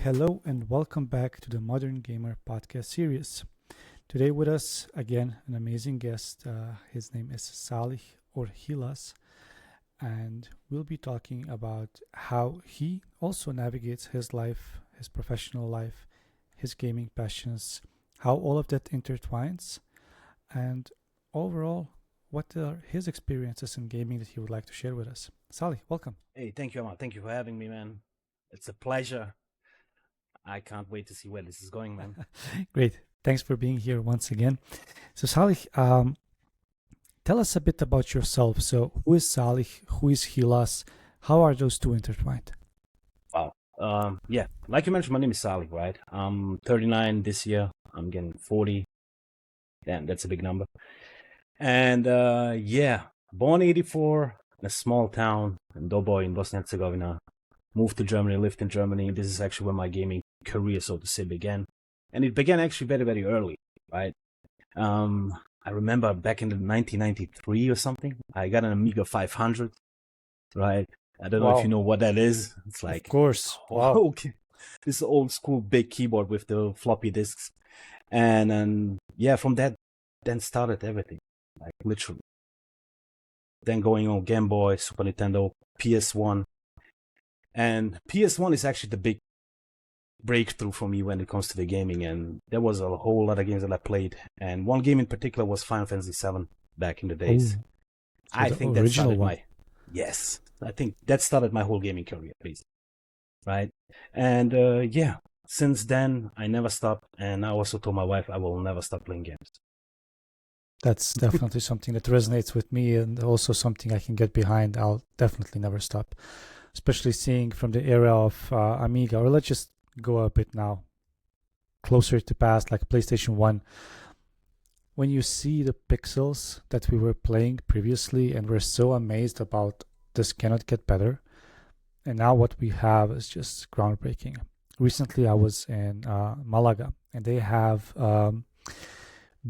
Hello and welcome back to the Modern Gamer podcast series. Today with us again an amazing guest. His name is Salih or Hilas, and we'll be talking about how he also navigates his life, his professional life, his gaming passions, how all of that intertwines, and overall, what are his experiences in gaming that he would like to share with us. Salih, welcome. Hey, thank you, Amar. Thank you for having me, man. It's a pleasure. I can't wait to see where this is going, man. Great. Thanks for being here once again. So, Salih, tell us a bit about yourself. So, who is Salih? Who is Hilas? How are those two intertwined? Wow. Yeah, like you mentioned, my name is Salih, right? I'm 39 this year. I'm getting 40. Damn, that's a big number. And yeah, born 84 in a small town in Doboj in Bosnia and Herzegovina. Moved to Germany, lived in Germany. This is actually where my gaming career, so to say, began. And it began actually very, very early, right? I remember back in 1993 or something, I got an Amiga 500, right? I don't know if you know what that is. It's like, of course. Wow. Okay. This old school big keyboard with the floppy disks. And yeah, from that, then started everything, like literally. Then going on Game Boy, Super Nintendo, PS1. And PS1 is actually the big breakthrough for me when it comes to the gaming, and there was a whole lot of games that I played, and one game in particular was Final Fantasy VII back in the days. So I the think that original started one. I think that started my whole gaming career, please. Right? And yeah, since then I never stopped, and I also told my wife I will never stop playing games. That's definitely something that resonates with me, and also something I can get behind. I'll definitely never stop, especially seeing from the era of Amiga, or let's just go a bit now closer to past, like PlayStation 1. When you see the pixels that we were playing previously and we're so amazed about this cannot get better, and now what we have is just groundbreaking. Recently I was in Malaga, and they have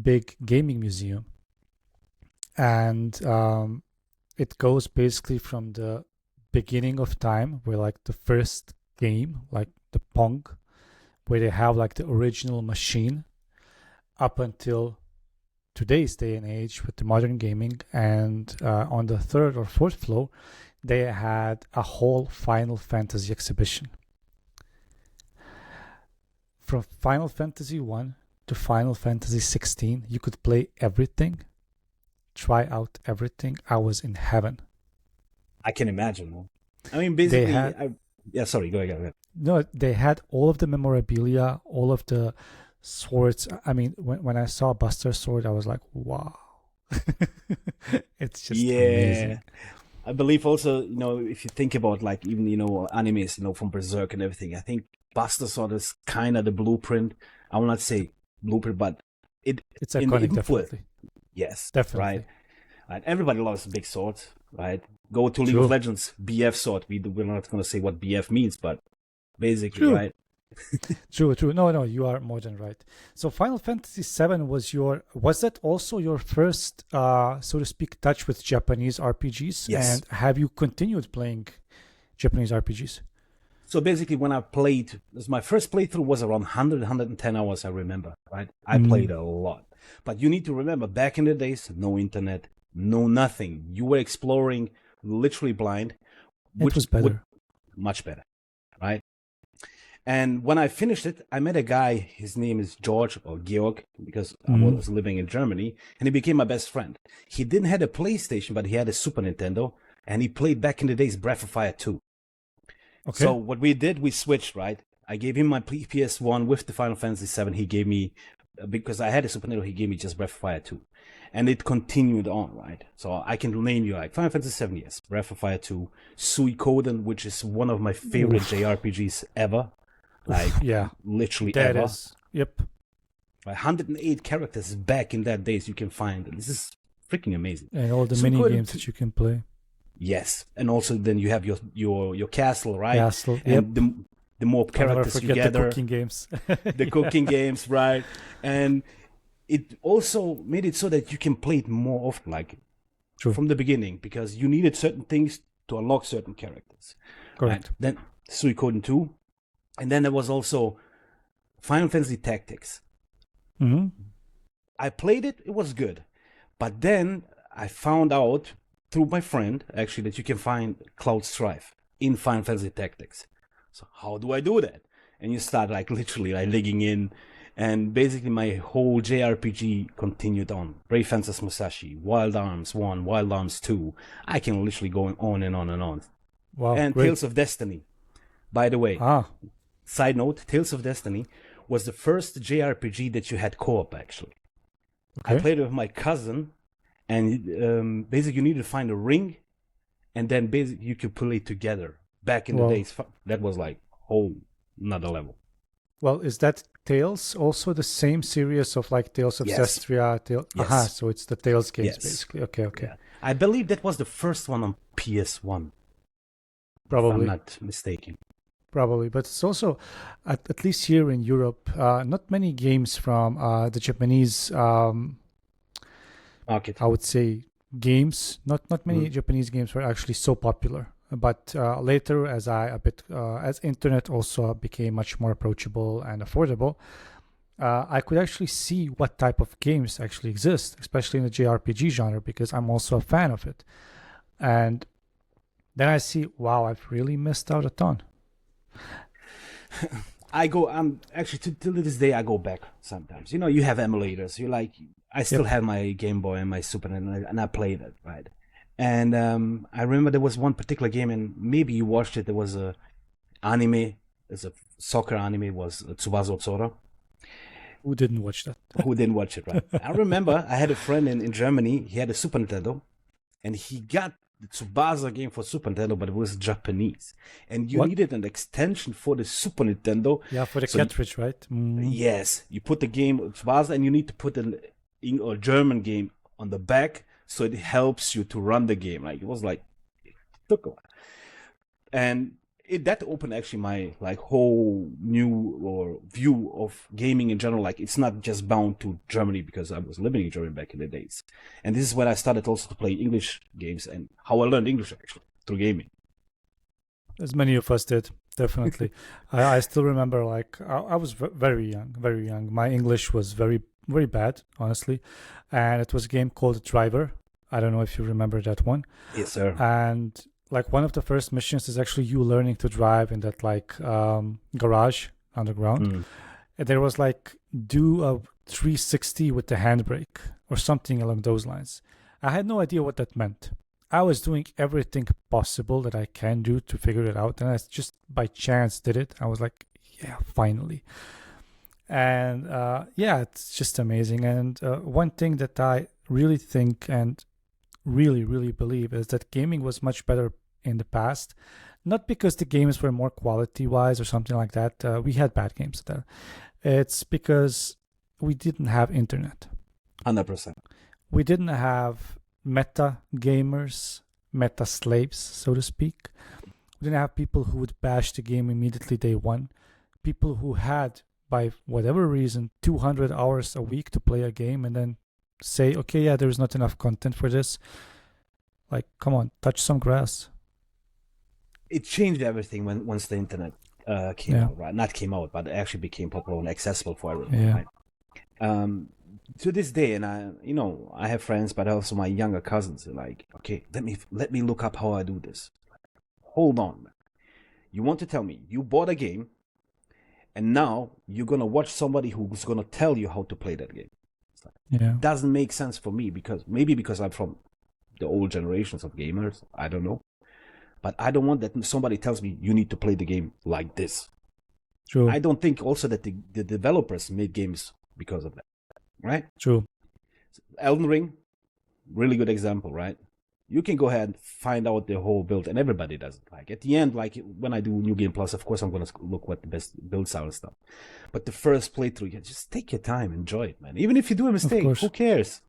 big gaming museum, and it goes basically from the beginning of time, where like the first game, like the Pong, where they have like the original machine, up until today's day and age with the modern gaming. And on the third or fourth floor, they had a whole Final Fantasy exhibition. From Final Fantasy 1 to Final Fantasy 16, you could play everything, try out everything. I was in heaven. I can imagine. I mean, basically, sorry, go ahead. No, they had all of the memorabilia, all of the swords. I mean, when I saw Buster's sword, I was like, wow. It's just amazing. I believe also, if you think about like even, animes, from Berserk and everything, I think Buster's sword is kind of the blueprint. I will not say blueprint, but it's iconic, definitely. Yes, definitely. Right. Everybody loves big swords, right? Go to League of Legends, BF sword. We're not going to say what BF means, but basically, right? True. No, you are more than right. So Final Fantasy VII was that also your first, so to speak, touch with Japanese RPGs? Yes. And have you continued playing Japanese RPGs? So basically, when I played, my first playthrough was around 100, 110 hours, I remember, right? I played a lot. But you need to remember, back in the days, no internet, no nothing. You were exploring literally blind. Which was better. Much better, right? And when I finished it, I met a guy, his name is George or Georg, because I was living in Germany, and he became my best friend. He didn't have a PlayStation, but he had a Super Nintendo, and he played back in the days Breath of Fire 2. Okay. So what we did, we switched, right? I gave him my PS1 with the Final Fantasy VII. He gave me, because I had a Super Nintendo, he gave me just Breath of Fire 2. And it continued on, right? So I can name you like Final Fantasy VII, yes, Breath of Fire 2, Suikoden, which is one of my favorite JRPGs ever. Like, literally that ever. Yep. 108 characters back in that days you can find. This is freaking amazing. And all the mini games that you can play. Yes, and also then you have your castle, right? Castle, and the more characters you gather, the cooking games, the cooking games, right? And it also made it so that you can play it more often, like from the beginning, because you needed certain things to unlock certain characters. Correct. Right? Then Suikoden 2, And then there was also Final Fantasy Tactics. Mm-hmm. I played it, it was good. But then I found out through my friend, actually, that you can find Cloud Strife in Final Fantasy Tactics. So how do I do that? And you start like literally like digging in, and basically my whole JRPG continued on. Brave Fences Musashi, Wild Arms 1, Wild Arms 2. I can literally go on and on and on. Wow, And great. Tales of Destiny, by the way. Side note, Tales of Destiny was the first JRPG that you had co-op, actually. Okay. I played it with my cousin, and basically you need to find a ring, and then basically you could play together. Back in the days, that was like whole another level. Well, is that Tales also the same series of like Tales of Zestria? Yes. So it's the Tales games basically. Okay. Yeah. I believe that was the first one on PS1. Probably. If I'm not mistaken. Probably, but it's also, at least here in Europe, not many games from the Japanese market. I would say games. Not many Japanese games were actually so popular. But later, as internet also became much more approachable and affordable, I could actually see what type of games actually exist, especially in the JRPG genre, because I'm also a fan of it. And then I see, wow, I've really missed out a ton. I'm actually till this day I go back sometimes. You know, you have emulators. I still have my Game Boy and my Super Nintendo, and I played it, right? And I remember there was one particular game, and maybe you watched it. There was a anime. There's a soccer anime. Was Tsubasa Otsora. Who didn't watch that? Who didn't watch it, right? I remember I had a friend in Germany. He had a Super Nintendo, and he got the Tsubasa game for Super Nintendo, but it was Japanese. And you needed an extension for the Super Nintendo. Yeah, for the cartridge, right? Mm-hmm. Yes. You put the game Tsubasa, and you need to put a German game on the back, so it helps you to run the game. Like, it was like, it took a while. And that opened actually my whole new view of gaming in general. Like, it's not just bound to Germany, because I was living in Germany back in the days. And this is when I started also to play English games, and how I learned English actually through gaming. As many of us did, definitely. I still remember, like, I was very young. My English was very, very bad, honestly. And it was a game called Driver. I don't know if you remember that one. Yes, sir. And like one of the first missions is actually you learning to drive in that garage underground. And there was like do a 360 with the handbrake or something along those lines. I had no idea what that meant. I was doing everything possible that I can do to figure it out, and I just by chance did it. I was like, yeah, finally. And it's just amazing. And one thing that I really think and really, really believe is that gaming was much better in the past. Not because the games were more quality-wise or something like that. We had bad games there. It's because we didn't have internet. 100%. We didn't have meta gamers, meta slaves, so to speak. We didn't have people who would bash the game immediately day one. People who had, by whatever reason, 200 hours a week to play a game and then say, okay, yeah, there's not enough content for this. Like, come on, touch some grass. It changed everything once the internet came out, right? Not came out, but it actually became popular and accessible for everyone, right? To this day, and I have friends, but also my younger cousins are like, okay, let me look up how I do this. Hold on, man. You want to tell me you bought a game, and now you're gonna watch somebody who's gonna tell you how to play that game? It doesn't make sense for me, because I'm from the old generations of gamers. I don't know. But I don't want that somebody tells me you need to play the game like this. True. I don't think also that the developers made games because of that, right? True. Elden Ring, really good example, right? You can go ahead and find out the whole build, and everybody does it. Like at the end, like when I do New Game Plus, of course I'm gonna look what the best builds are and stuff. But the first playthrough, just take your time, enjoy it, man. Even if you do a mistake, who cares?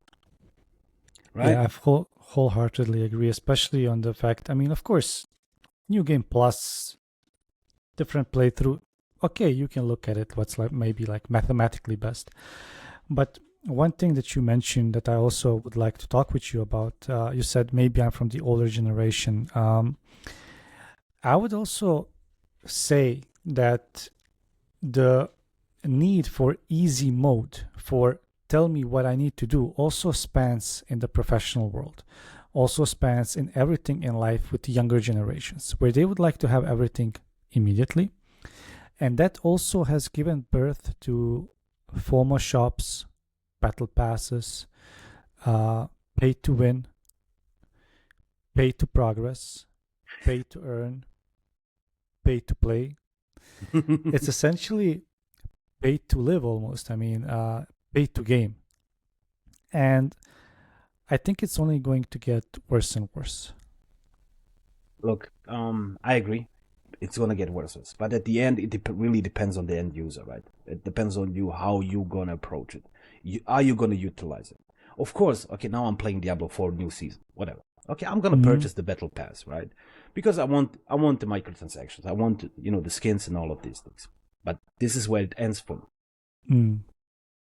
Right? Yeah, I wholeheartedly agree, especially on the fact, I mean, of course, New Game Plus, different playthrough, okay, you can look at it, what's like maybe like mathematically best. But one thing that you mentioned that I also would like to talk with you about, you said maybe I'm from the older generation. I would also say that the need for easy mode, for tell me what I need to do, also spans in the professional world, also spans in everything in life with the younger generations, where they would like to have everything immediately. And that also has given birth to FOMO shops, battle passes, pay to win, pay to progress, pay to earn, pay to play. It's essentially pay to live almost. I mean, pay to game. And I think it's only going to get worse and worse. Look, I agree. It's gonna get worse, but at the end, it really depends on the end user, right? It depends on you how you gonna approach it. Are you gonna utilize it? Of course. Okay, now I'm playing Diablo 4 new season, whatever. Okay, I'm gonna purchase the battle pass, right? Because I want the microtransactions. I want the skins and all of these things. But this is where it ends for me,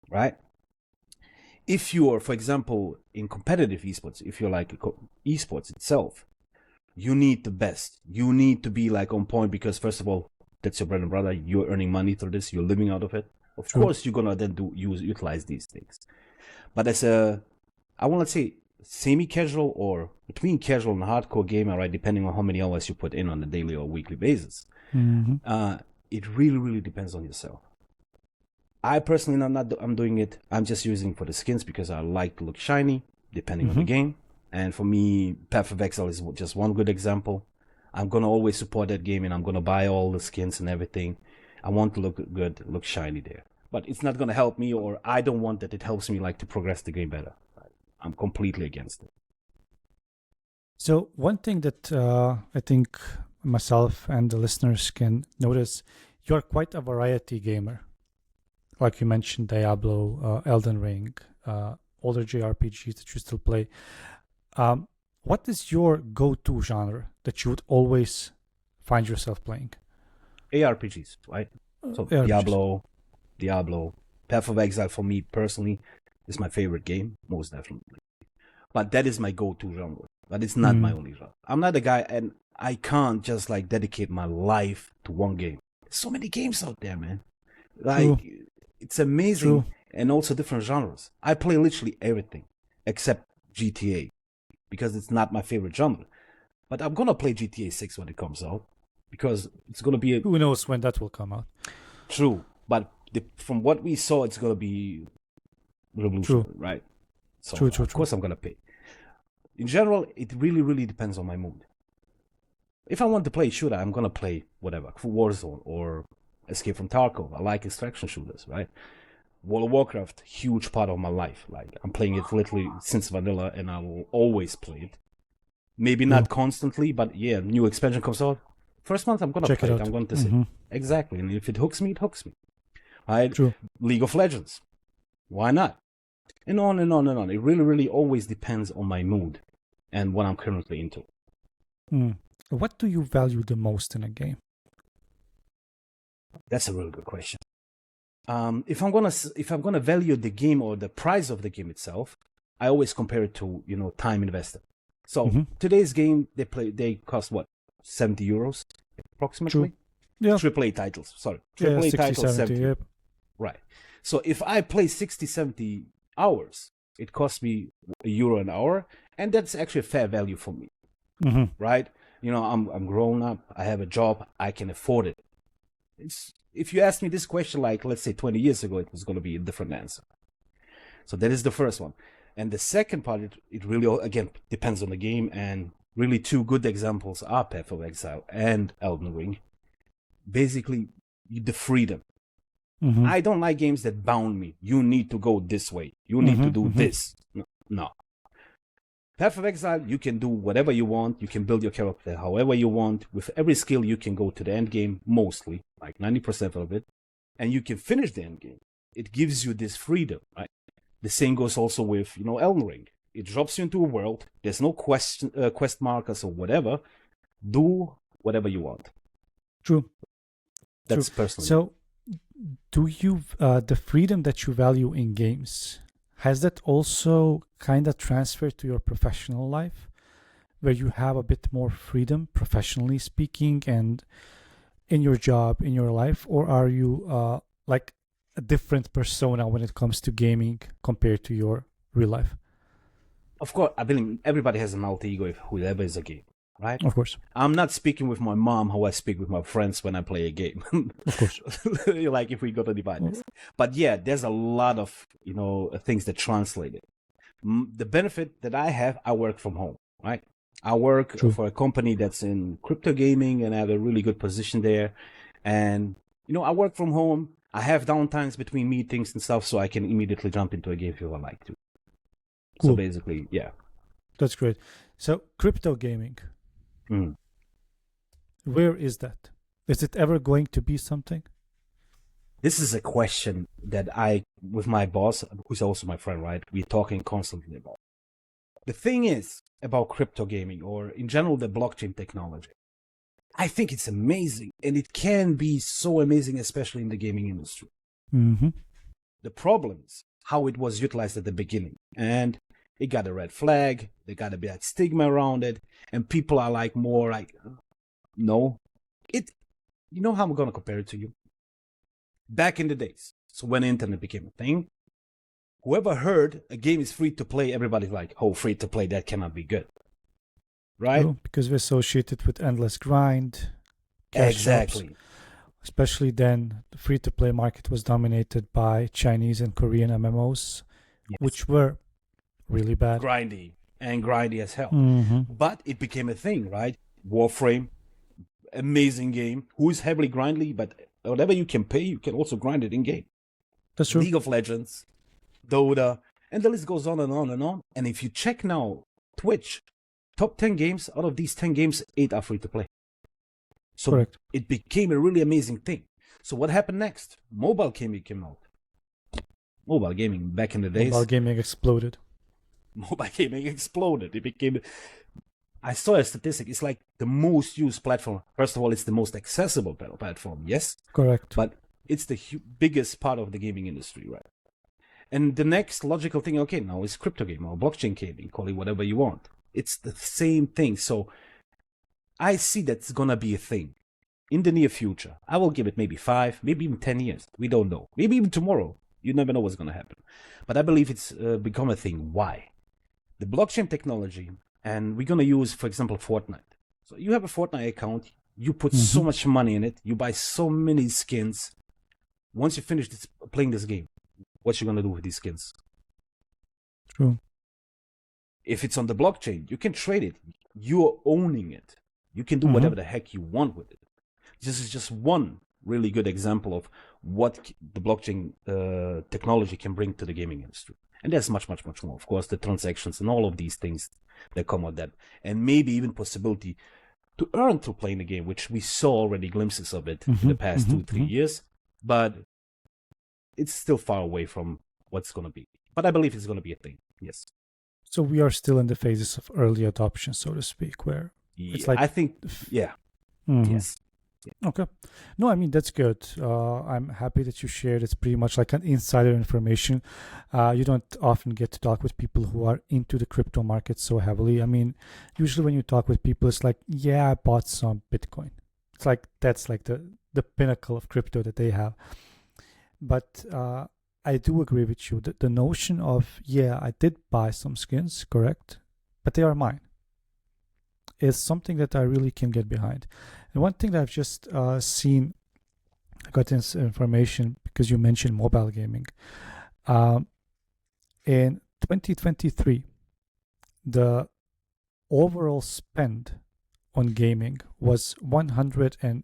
right? If you're, for example, in competitive esports, if you're like esports itself, you need the best. You need to be like on point because first of all, that's your bread and butter. You're earning money through this. You're living out of it. Of course, you're gonna then utilize these things. But as I want to say, semi-casual or between casual and hardcore gamer, right? Depending on how many hours you put in on a daily or weekly basis, it really, really depends on yourself. I personally, I'm doing it. I'm just using for the skins because I like to look shiny, depending on the game. And for me, Path of Exile is just one good example. I'm going to always support that game and I'm going to buy all the skins and everything. I want to look good, look shiny there. But it's not going to help me, or I don't want that it helps me like to progress the game better. I'm completely against it. So one thing that I think myself and the listeners can notice, you're quite a variety gamer. Like you mentioned, Diablo, Elden Ring, older JRPGs that you still play. What is your go-to genre that you would always find yourself playing? ARPGs, right? So ARPGs. Diablo, Path of Exile for me personally is my favorite game, most definitely. But that is my go-to genre. But it's not my only genre. I'm not a guy, and I can't just like dedicate my life to one game. There's so many games out there, man. Like it's amazing, and also different genres. I play literally everything except GTA. Because it's not my favorite genre. But I'm going to play GTA 6 when it comes out. Because it's going to be Who knows when that will come out. True. But from what we saw, it's going to be revolutionary, right? So of course I'm going to pay. In general, it really, really depends on my mood. If I want to play shooter, I'm going to play whatever. Warzone or Escape from Tarkov. I like extraction shooters, right? World of Warcraft, huge part of my life. Like I'm playing it literally since vanilla, and I will always play it. Maybe not constantly, but yeah, new expansion comes out. First month I'm gonna play it. I'm going to see exactly, and if it hooks me, it hooks me. Right? League of Legends, why not? And on and on and on. It really, really always depends on my mood and what I'm currently into. What do you value the most in a game? That's a really good question. If I'm gonna value the game or the price of the game itself, I always compare it to time invested. So today's game they cost what, €70 approximately. Yeah. AAA titles. Sorry, AAA titles 70. Yep. Right. So if I play 60-70 hours, it costs me €1 an hour, and that's actually a fair value for me. Right? I'm grown up. I have a job. I can afford it. If you asked me this question, like, let's say 20 years ago, it was going to be a different answer. So that is the first one. And the second part, it really, again, depends on the game. And really two good examples are Path of Exile and Elden Ring. Basically, the freedom. I don't like games that bound me. You need to go this way. You need to do this. No. Path of Exile, you can do whatever you want. You can build your character however you want. With every skill, you can go to the end game, mostly, like 90% of it, and you can finish the end game. It gives you this freedom, right? The same goes also with, Elden Ring. It drops you into a world. There's no quest markers or whatever. Do whatever you want. True. That's personal. So, do you the freedom that you value in games, has that also kind of transferred to your professional life, where you have a bit more freedom, professionally speaking, and in your job, in your life, or are you like a different persona when it comes to gaming compared to your real life? Of course, I believe everybody has an alter ego if whoever is a game, right? Of course. I'm not speaking with my mom how I speak with my friends when I play a game. Of course. Like if we go to divide this. But yeah, there's a lot of, things that translate it. The benefit that I have, I work from home, right? I work for a company that's in crypto gaming and I have a really good position there. And, I work from home. I have downtimes between meetings and stuff, so I can immediately jump into a game if I like to. Cool. So basically, yeah. That's great. So crypto gaming, where is that? Is it ever going to be something? This is a question that with my boss, who's also my friend, right? We're talking constantly about. The thing is about crypto gaming, or in general, the blockchain technology. I think it's amazing, and it can be so amazing, especially in the gaming industry. Mm-hmm. The problem is how it was utilized at the beginning, and it got a red flag. They got a bad stigma around it, and people are like more like, no. You know how I'm gonna compare it to you? Back in the days, so when internet became a thing, whoever heard a game is free to play, everybody's like, oh, free to play, that cannot be good. Right? True, because we associate it with endless grind. Exactly. Shops. Especially then, the free-to-play market was dominated by Chinese and Korean MMOs, which were really bad. Grindy as hell. Mm-hmm. But it became a thing, right? Warframe, amazing game. Who is heavily grindy, but whatever you can pay, you can also grind it in game. That's true. League of Legends, Dota, and the list goes on and on and on. And if you check now, Twitch, top 10 games, out of these 10 games, 8 are free to play. So correct. It became a really amazing thing. So what happened next? Mobile gaming came out. Mobile gaming back in the days. Mobile gaming exploded. It became... I saw a statistic. It's like the most used platform. First of all, it's the most accessible platform, yes? Correct. But it's the biggest part of the gaming industry, right? And the next logical thing, okay, now is crypto gaming or blockchain gaming, call it whatever you want. It's the same thing. So I see that's going to be a thing in the near future. I will give it maybe 5, maybe even 10 years. We don't know. Maybe even tomorrow. You never know what's going to happen. But I believe it's become a thing. Why? The blockchain technology, and we're going to use, for example, Fortnite. So you have a Fortnite account. You put so much money in it. You buy so many skins. Once you finish playing this game, what you going to do with these skins? True. If it's on the blockchain, you can trade it. You're owning it. You can do whatever the heck you want with it. This is just one really good example of what the blockchain technology can bring to the gaming industry. And there's much, much, much more. Of course, the transactions and all of these things that come with that. And maybe even possibility to earn through playing the game, which we saw already glimpses of it in the past 2-3 years. But it's still far away from what's going to be. But I believe it's going to be a thing, yes. So we are still in the phases of early adoption, so to speak, where it's like... I think, yes. Okay. No, I mean, that's good. I'm happy that you shared. It's pretty much like an insider information. You don't often get to talk with people who are into the crypto market so heavily. I mean, usually when you talk with people, it's like, yeah, I bought some Bitcoin. It's like, that's like the pinnacle of crypto that they have. But I do agree with you that the notion of, yeah, I did buy some skins, correct, but they are mine, is something that I really can get behind. And one thing that I've just seen, I got this information because you mentioned mobile gaming. In 2023, the overall spend on gaming was $184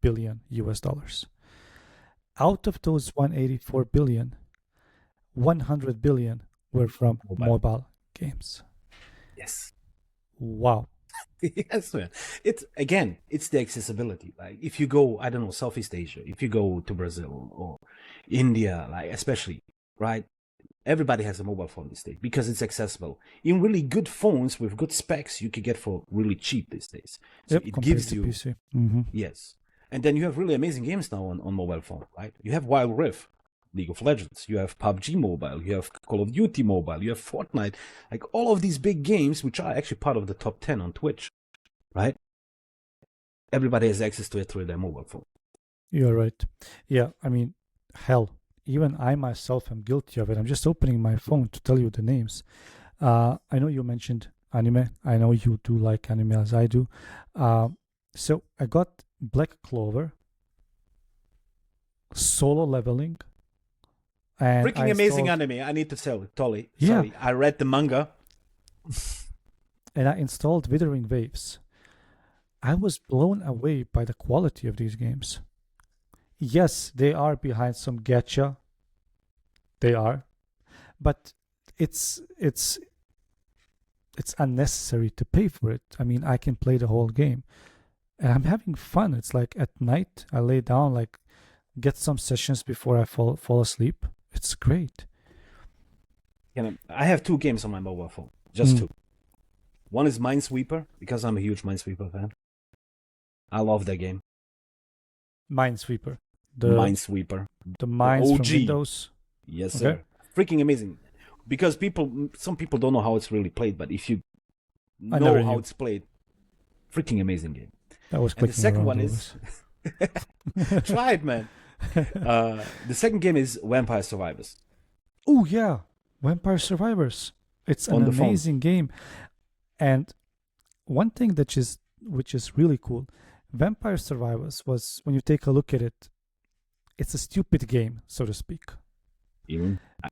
billion US. Out of those 184 billion, 100 billion were from mobile games. Yes. Wow. Yes, man. It's the accessibility. Like if you go, I don't know, Southeast Asia, if you go to Brazil or India, like especially, right? Everybody has a mobile phone these days because it's accessible. In really good phones with good specs, you can get for really cheap these days. So it gives you PC. Yes. And then you have really amazing games now on mobile phone, right? You have Wild Rift, League of Legends, you have PUBG Mobile, you have Call of Duty Mobile, you have Fortnite, like all of these big games, which are actually part of the top 10 on Twitch, right? everybody has access to it through their mobile phone. You're right. Yeah, I mean, hell, even I myself am guilty of it. I'm just opening my phone to tell you the names. I know you mentioned anime. I know you do like anime as I do. So I got Black Clover, Solo Leveling, and Freaking amazing anime. I need to tell it, Tolly. Yeah. Sorry, I read the manga. And I installed Withering Waves. I was blown away by the quality of these games. Yes, they are behind some gacha. They are. But it's unnecessary to pay for it. I mean, I can play the whole game. And I'm having fun. It's like at night, I lay down, like get some sessions before I fall asleep. It's great. I have 2 games on my mobile phone. Just 2. One is Minesweeper, because I'm a huge Minesweeper fan. I love that game. Minesweeper. Minesweeper. The mines OG. from Windows. Yes, Okay. sir. Freaking amazing. Because some people don't know how it's really played, but if you know how it's played, freaking amazing game. That was And the second around one always. is... Try it, man. The second game is Vampire Survivors. Oh, yeah. Vampire Survivors. It's an amazing game. And one thing which is really cool, Vampire Survivors was, when you take a look at it, it's a stupid game, so to speak.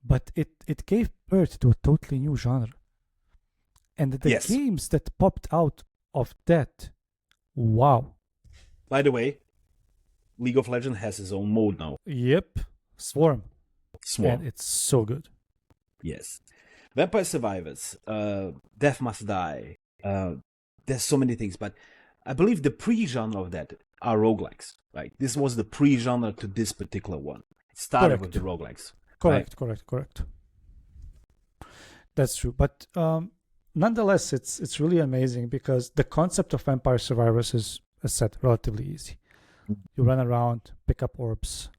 But it gave birth to a totally new genre. And the games that popped out of that, wow. By the way, League of Legends has its own mode now. Yep. Swarm. And it's so good. Yes. Vampire Survivors, Death Must Die. There's so many things, but I believe the pre-genre of that are roguelikes. Right? This was the pre-genre to this particular one. It started with the roguelikes. Correct. That's true. But nonetheless, it's really amazing because the concept of Vampire Survivors is, as said, relatively easy. You run around, pick up orbs,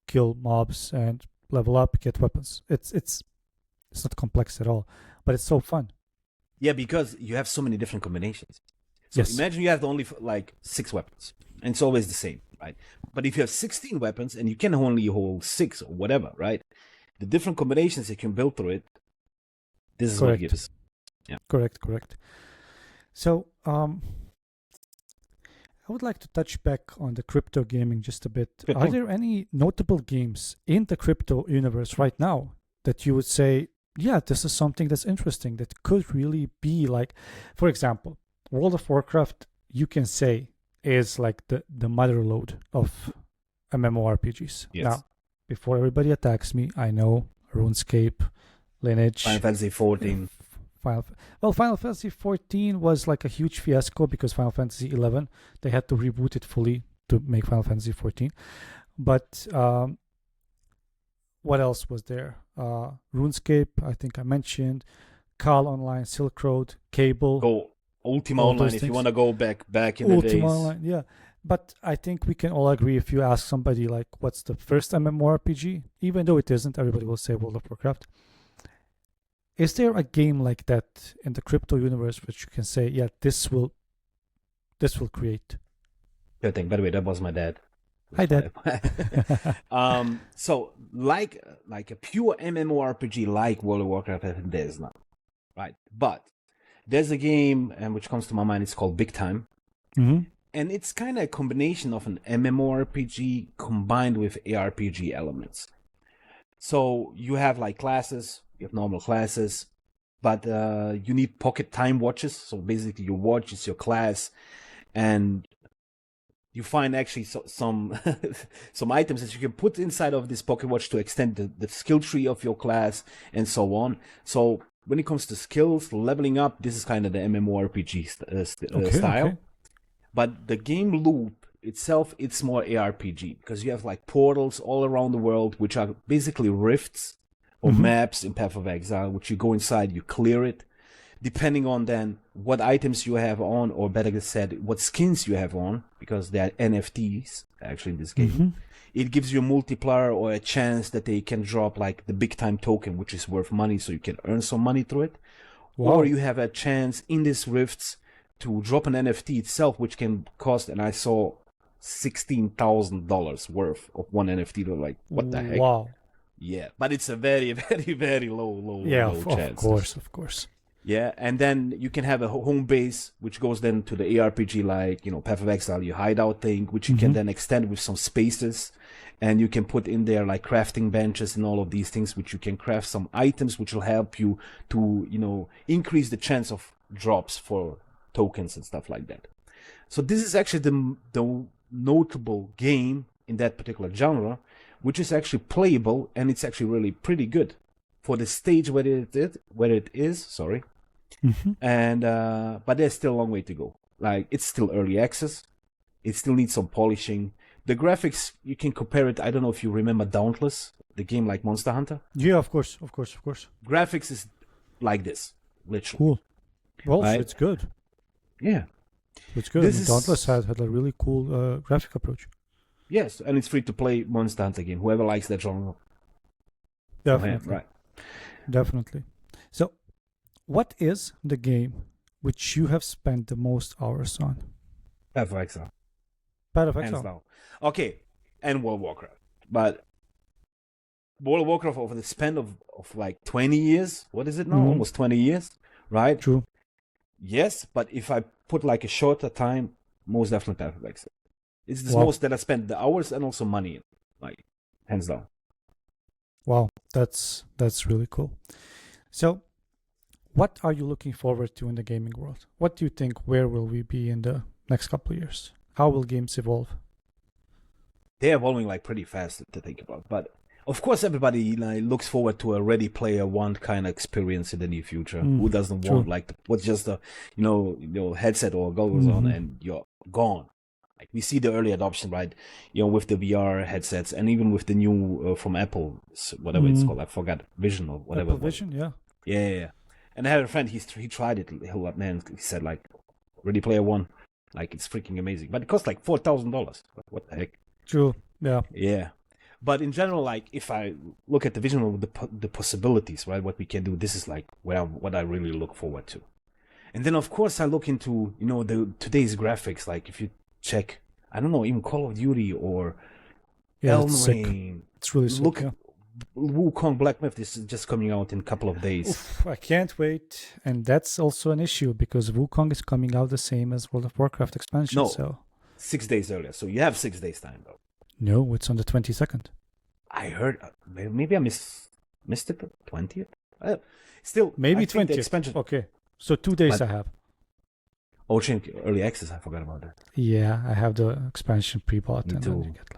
kill mobs, and level up, get weapons. It's not complex at all, but it's so fun. Yeah, because you have so many different combinations. So imagine you have only like 6 weapons, and it's always the same, right? But if you have 16 weapons and you can only hold 6 or whatever, right? The different combinations you can build through it, this is what it gives. Yeah. Correct. So, I would like to touch back on the crypto gaming just a bit. Are there any notable games in the crypto universe right now that you would say, yeah, this is something that's interesting, that could really be like, for example, World of Warcraft, you can say, is like the mother lode of MMORPGs. Yes. Now, before everybody attacks me, I know RuneScape, Lineage, Final Fantasy XIV. Final Fantasy XIV was like a huge fiasco because Final Fantasy XI, they had to reboot it fully to make Final Fantasy XIV. But what else was there? RuneScape, I think I mentioned. Cal Online, Silk Road, Cable. Ultima Online, if you want to go back in the days. Ultima Online, yeah. But I think we can all agree, if you ask somebody like, what's the first MMORPG? Even though it isn't, everybody will say World of Warcraft. Is there a game like that in the crypto universe which you can say, yeah, this will create? Good thing. By the way, that was my dad. Hi, Dad. So like a pure MMORPG like World of Warcraft, there's not, right? But there's a game which comes to my mind. It's called Big Time, and it's kind of a combination of an MMORPG combined with ARPG elements. So you have like classes. You have normal classes, but you need pocket time watches. So basically, your watch is your class, and you find actually some some items that you can put inside of this pocket watch to extend the skill tree of your class and so on. So when it comes to skills, leveling up, this is kind of the MMORPG style. Okay. But the game loop itself, it's more ARPG because you have like portals all around the world, which are basically rifts or maps in Path of Exile, which you go inside, you clear it. Depending on then what items you have on, or better said, what skins you have on, because they are NFTs actually in this game. It gives you a multiplier or a chance that they can drop like the Big Time token, which is worth money, so you can earn some money through it. Wow. Or you have a chance in these rifts to drop an NFT itself, which can cost, and I saw $16,000 worth of one NFT. They're like, what the heck? Wow. Yeah, but it's a very, very, very low chance. Of course. Yeah, and then you can have a home base, which goes then to the ARPG, like, Path of Exile, your hideout thing, which you can then extend with some spaces, and you can put in there like crafting benches and all of these things, which you can craft some items, which will help you to, increase the chance of drops for tokens and stuff like that. So this is actually the notable game in that particular genre, which is actually playable, and it's actually really pretty good for the stage where it is. Sorry. And but there's still a long way to go. Like, it's still early access. It still needs some polishing. The graphics, you can compare it. I don't know if you remember Dauntless, the game like Monster Hunter. Yeah, of course. Graphics is like this, literally. Cool. Well, right? It's good. Yeah, it's good. Dauntless had a really cool graphic approach. Yes, and it's free to play Monster Hunter game. Whoever likes that genre. Definitely. Right. Definitely. So, what is the game which you have spent the most hours on? Path of Exile. Path of Hands Exile. down. Okay, and World of Warcraft. But World of Warcraft over the span of like 20 years, what is it now? Almost 20 years, right? True. Yes, but if I put like a shorter time, most definitely Path of Exile. It's the most that I spent the hours and also money in, like, hands down. Wow, that's really cool. So, what are you looking forward to in the gaming world? What do you think? Where will we be in the next couple of years? How will games evolve? They're evolving like pretty fast to think about, but of course everybody looks forward to a Ready Player One kind of experience in the near future. Who doesn't want what's just a headset or goggles on and you're gone? Like, we see the early adoption, right? With the VR headsets, and even with the new from Apple, whatever it's called, I forgot, Vision or whatever. Apple Vision, yeah. Yeah. And I had a friend, he tried it. He said, like, Ready Player One, like, it's freaking amazing, but it costs like $4,000. What the heck? True. Yeah. Yeah. But in general, like, if I look at the vision of the possibilities, right, what we can do, this is like what I really look forward to. And then, of course, I look into today's graphics. Like, if you check, I don't know, even Call of Duty or Elden Ring. It's really sick. Look, Wukong Black Myth, this is just coming out in a couple of days. Oof, I can't wait. And that's also an issue because Wukong is coming out the same as World of Warcraft expansion. No, so 6 days earlier. So you have 6 days time, though. No, it's on the 22nd. I heard, maybe I missed it, 20th? Still, maybe 20th. The expansion. Okay, so 2 days I have. Oh, early access, I forgot about that. Yeah, I have the expansion pre-bought. Me and too. Then you get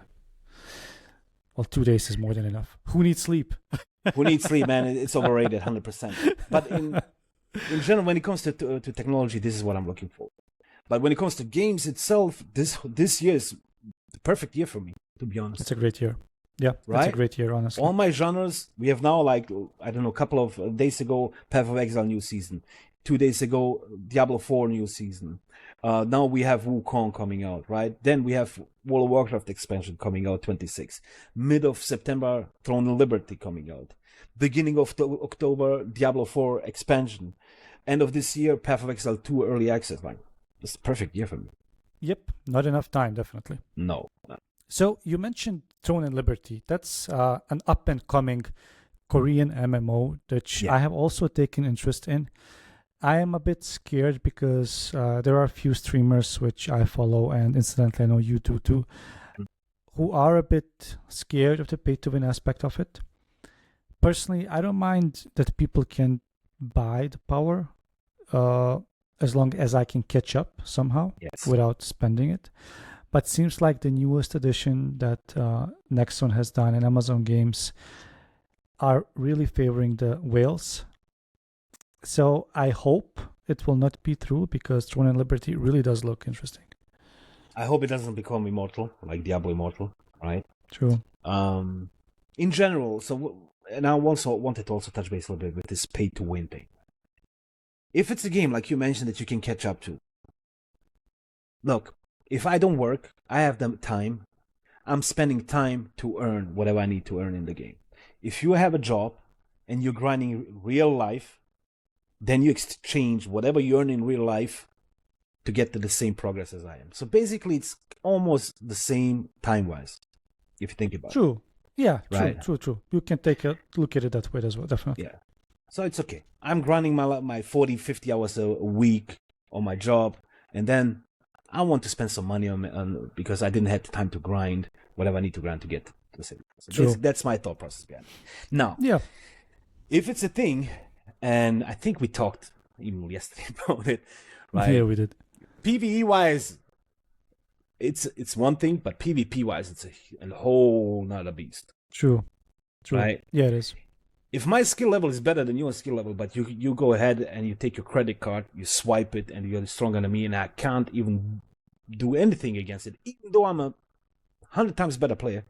well, 2 days is more than enough. Who needs sleep? Who needs sleep, man? It's overrated, 100%. But in general, when it comes to technology, this is what I'm looking for. But when it comes to games itself, this year is the perfect year for me, to be honest. It's a great year. Yeah, right? It's a great year, honestly. All my genres, we have now, like, I don't know, a couple of days ago, Path of Exile new season. 2 days ago, Diablo 4 new season. Now we have Wukong coming out, right? Then we have World of Warcraft expansion coming out 26. Mid of September, Throne of Liberty coming out. Beginning of October, Diablo 4 expansion. End of this year, Path of Exile 2 early access. Like, it's a perfect year for me. Yep, not enough time, definitely. No. So you mentioned Throne and Liberty. That's an up-and-coming Korean MMO that I have also taken interest in. I am a bit scared because there are a few streamers which I follow, and incidentally I know you do too, who are a bit scared of the pay-to-win aspect of it. Personally, I don't mind that people can buy the power as long as I can catch up somehow without spending it. But seems like the newest edition that Nexon has done and Amazon Games are really favoring the whales. So I hope it will not be true because Throne and Liberty really does look interesting. I hope it doesn't become immortal, like Diablo Immortal, right? True. In general, and I also wanted to also touch base a little bit with this pay-to-win thing. If it's a game, like you mentioned, that you can catch up to, look, if I don't work, I have the time, I'm spending time to earn whatever I need to earn in the game. If you have a job and you're grinding real life, then you exchange whatever you earn in real life to get to the same progress as I am. So basically, it's almost the same time-wise, if you think about it. True. Yeah, Right. true. You can take a look at it that way as well, definitely. Yeah. So it's okay. I'm grinding my 40, 50 hours a week on my job, and then I want to spend some money on because I didn't have the time to grind whatever I need to grind to get to the same. So that's my thought process behind it. Now, Yeah. if it's a thing, and I think we talked even yesterday about it, right? Yeah, we did. PvE wise, it's one thing, but PvP wise, it's a whole nother beast. True. Right? Yeah, it is. If my skill level is better than your skill level, but you go ahead and you take your credit card, you swipe it, and you're stronger than me, and I can't even do anything against it, even though I'm 100 times better player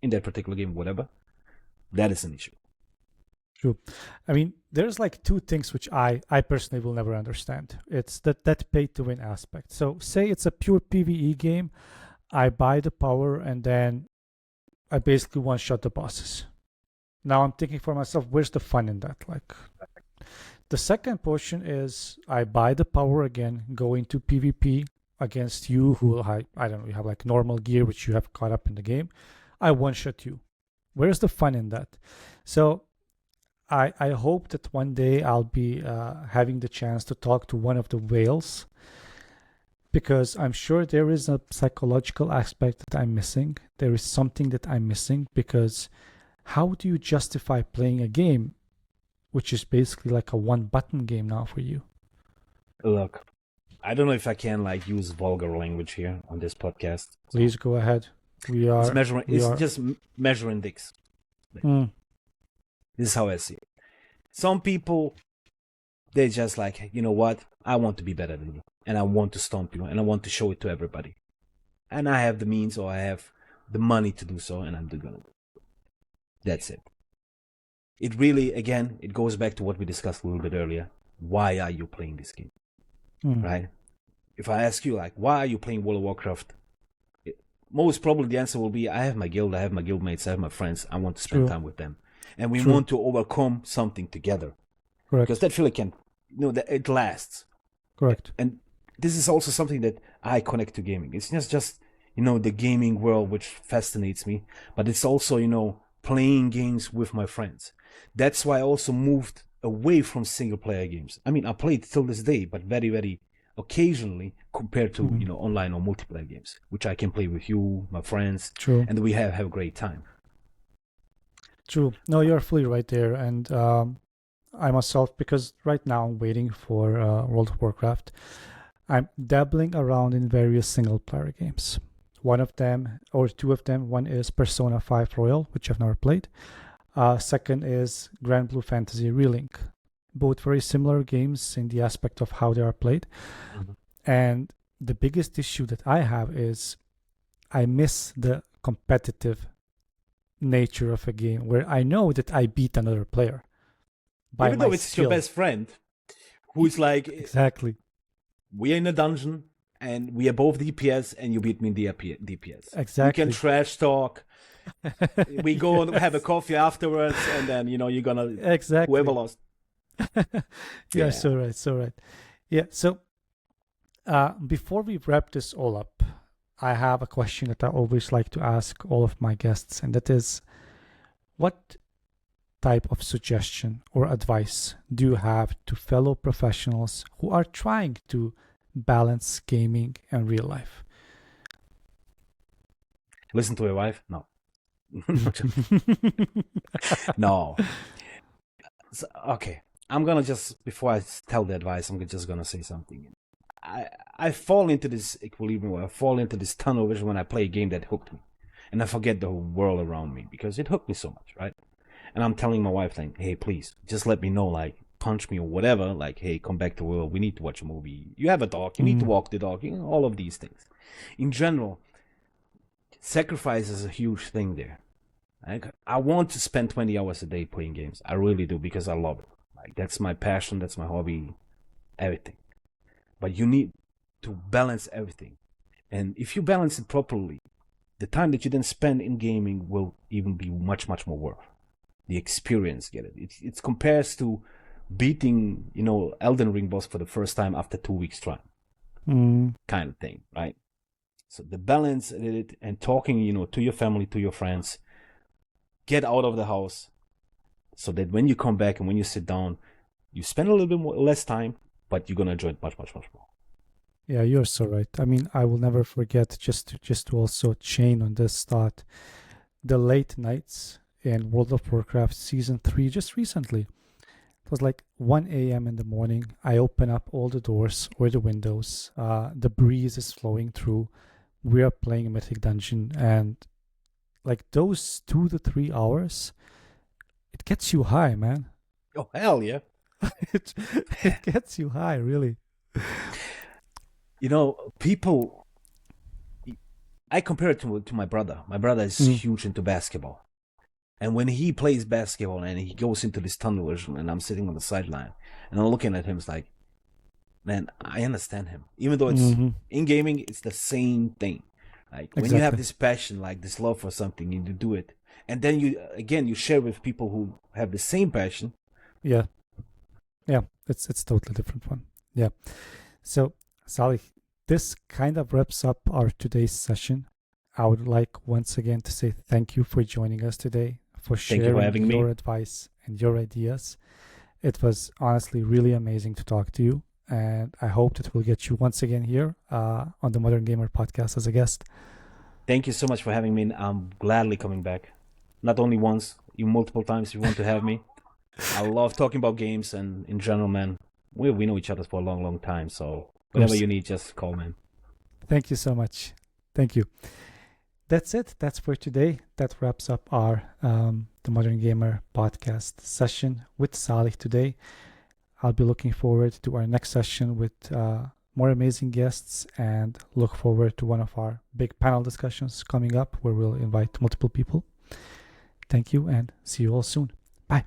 in that particular game, whatever, that is an issue. True. I mean, there's like two things which I personally will never understand. It's that pay to win aspect. So say it's a pure PvE game, I buy the power and then I basically one-shot the bosses. Now I'm thinking for myself, where's the fun in that? Like, the second portion is I buy the power again, go into PvP against you who I don't know, you have like normal gear which you have caught up in the game. I one-shot you. Where's the fun in that? So I hope that one day I'll be having the chance to talk to one of the whales, because I'm sure there is a psychological aspect that I'm missing. There is something that I'm missing, because how do you justify playing a game which is basically like a one-button game now for you? Look, I don't know if I can like use vulgar language here on this podcast. Please go ahead. It's just measuring dicks. This is how I see it. Some people, they're just like, you know what? I want to be better than you. And I want to stomp you. And I want to show it to everybody. And I have the means, or I have the money to do so. And I'm going to do it. That's it. It really, again, it goes back to what we discussed a little bit earlier. Why are you playing this game? Right? If I ask you, like, why are you playing World of Warcraft? Most probably the answer will be, I have my guild, I have my guildmates, I have my friends. I want to spend time with them. And we want to overcome something together. Correct. Because that feeling can, that it lasts. Correct. And this is also something that I connect to gaming. It's not just, the gaming world which fascinates me, but it's also, playing games with my friends. That's why I also moved away from single player games. I mean, I play it till this day, but very, very occasionally compared to, online or multiplayer games, which I can play with you, my friends, and we have a great time. True. No, you're fully right there. And I myself, because right now I'm waiting for World of Warcraft, I'm dabbling around in various single player games. One of them, or two of them, one is Persona 5 Royal, which I've never played. Second is Grand Blue Fantasy Relink. Both very similar games in the aspect of how they are played. And the biggest issue that I have is I miss the competitive nature of a game where I know that I beat another player by even my though it's skill. Your best friend who's like, exactly, we're in a dungeon and we are both DPS and you beat me in the DPS. Exactly. We can trash talk. We go and have a coffee afterwards, and then you're gonna whoever lost. Yeah, so right. Yeah, so before we wrap this all up, I have a question that I always like to ask all of my guests, and that is, what type of suggestion or advice do you have to fellow professionals who are trying to balance gaming and real life? Listen to your wife? No. No. So, okay. I'm gonna just, before I tell the advice, I'm just gonna say something. I fall into this equilibrium, I fall into this tunnel vision when I play a game that hooked me. And I forget the whole world around me because it hooked me so much, right? And I'm telling my wife, like, hey, please, just let me know, like, punch me or whatever, like, hey, come back to world, we need to watch a movie. You have a dog, you need to walk the dog, all of these things. In general, sacrifice is a huge thing there. Like, I want to spend 20 hours a day playing games. I really do, because I love it. Like, that's my passion, that's my hobby, everything. But you need to balance everything. And if you balance it properly, the time that you then spend in gaming will even be much, much more worth. The experience, get it? It compares to beating, Elden Ring boss for the first time after 2 weeks trying. kind of thing, right? So the balance and talking, to your family, to your friends, get out of the house so that when you come back and when you sit down, you spend a little bit less time, but you're going to enjoy it much, much, much more. Yeah, you're so right. I mean, I will never forget, just to also chain on this thought, the late nights in World of Warcraft Season 3 just recently. It was like 1 a.m. in the morning. I open up all the doors or the windows. The breeze is flowing through. We are playing a Mythic Dungeon, and like those 2 to 3 hours, it gets you high, man. Oh, hell yeah. it gets you high, really. People, I compare it to my brother. My brother is huge into basketball. And when he plays basketball and he goes into this tunnel vision and I'm sitting on the sideline and I'm looking at him, it's like, man, I understand him. Even though it's in gaming, it's the same thing. Like when you have this passion, like this love for something, you do it. And then you share with people who have the same passion. Yeah. Yeah, it's totally different one. Yeah. So, Salih, this kind of wraps up our today's session. I would like once again to say thank you for joining us today, for sharing your advice and your ideas. It was honestly really amazing to talk to you, and I hope that we'll get you once again here on the Modern Gamer podcast as a guest. Thank you so much for having me. I'm gladly coming back. Not only once, multiple times if you want to have me. I love talking about games, and in general, man, we know each other for a long, long time. So whatever you need, just call, man. Thank you so much. Thank you. That's it. That's for today. That wraps up our the Modern Gamer podcast session with Salih today. I'll be looking forward to our next session with more amazing guests, and look forward to one of our big panel discussions coming up where we'll invite multiple people. Thank you, and see you all soon. Bye.